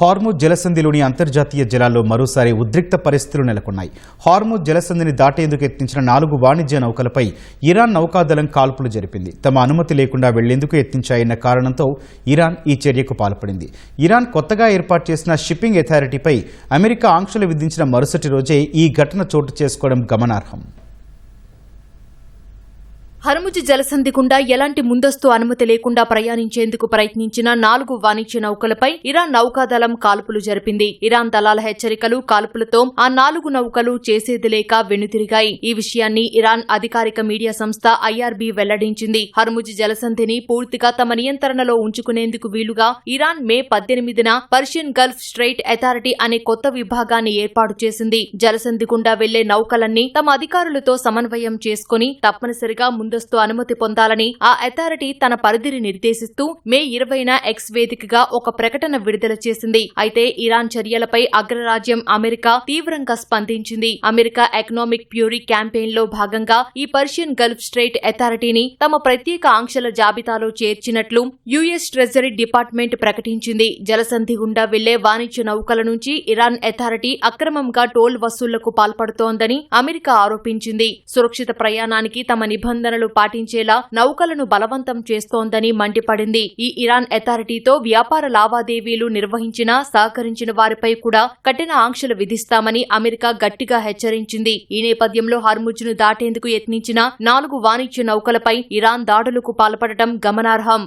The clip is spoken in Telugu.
హార్ముజ్ జలసంధిలోని అంతర్జాతీయ జలాల్లో మరోసారి ఉద్రిక్త పరిస్థితులు నెలకొన్నాయి. హార్ముజ్ జలసంధిని దాటేందుకు యత్నించిన 4 వాణిజ్య నౌకలపై ఇరాన్ నౌకాదళం కాల్పులు జరిపింది. తమ అనుమతి లేకుండా వెళ్లేందుకు యత్నించాయన్న కారణంతో ఇరాన్ ఈ చర్యకు పాల్పడింది. ఇరాన్ కొత్తగా ఏర్పాటు చేసిన షిప్పింగ్ అథారిటీపై అమెరికా ఆంక్షలు విధించిన మరుసటి రోజే ఈ ఘటన చోటు చేసుకోవడం గమనార్హం. హర్ముజ్ జలసంధి గుండా ఎలాంటి ముందస్తు అనుమతి లేకుండా ప్రయాణించేందుకు ప్రయత్నించిన 4 వాణిజ్య నౌకలపై ఇరాన్ నౌకాదళం కాల్పులు జరిపింది. ఇరాన్ దళాల హెచ్చరికలు, కాల్పులతో ఆ 4 నౌకలు చేసేది లేక వెనుతిరిగాయి. ఈ విషయాన్ని ఇరాన్ అధికారిక మీడియా సంస్థ IRB వెల్లడించింది. హర్ముజ్ జలసంధిని పూర్తిగా తమ నియంత్రణలో ఉంచుకునేందుకు వీలుగా ఇరాన్ మే 18న పర్షియన్ గల్ఫ్ స్ట్రెయిట్ అథారిటీ అనే కొత్త విభాగాన్ని ఏర్పాటు చేసింది. జలసంధి గుండా వెళ్లే నౌకలన్నీ తమ అధికారులతో సమన్వయం చేసుకుని తప్పనిసరిగా ముందస్తు అనుమతి పొందాలని ఆ అథారిటీ తన పరిధిని నిర్దేశిస్తూ మే 20న ఎక్స్ వేదికగా ఒక ప్రకటన విడుదల చేసింది. అయితే ఇరాన్ చర్యలపై అగ్రరాజ్యం అమెరికా తీవ్రంగా స్పందించింది. అమెరికా ఎకనామిక్ ప్యూరీ క్యాంపెయిన్ లో భాగంగా ఈ పర్షియన్ గల్ఫ్ స్ట్రెయిట్ అథారిటీని తమ ప్రత్యేక ఆంక్షల జాబితాలో చేర్చినట్లు యుఎస్ ట్రెజరీ డిపార్ట్మెంట్ ప్రకటించింది. జలసంధి గుండా వెళ్లే వాణిజ్య నౌకల నుంచి ఇరాన్ అథారిటీ అక్రమంగా టోల్ వసూళ్లకు పాల్పడుతోందని అమెరికా ఆరోపించింది. సురక్షిత ప్రయాణానికి తమ నిబంధనలు పాటించేలా నౌకలను బలవంతం చేస్తోందని మండిపడింది. ఈ ఇరాన్ అథారిటీతో వ్యాపార లావాదేవీలు నిర్వహించినా సహకరించిన వారిపై కూడా కఠిన ఆంక్షలు విధిస్తామని అమెరికా గట్టిగా హెచ్చరించింది. ఈ నేపథ్యంలో హర్ముజ్ను దాటేందుకు యత్నించిన 4 వాణిజ్య నౌకలపై ఇరాన్ దాడులకు పాల్పడటం గమనార్హం.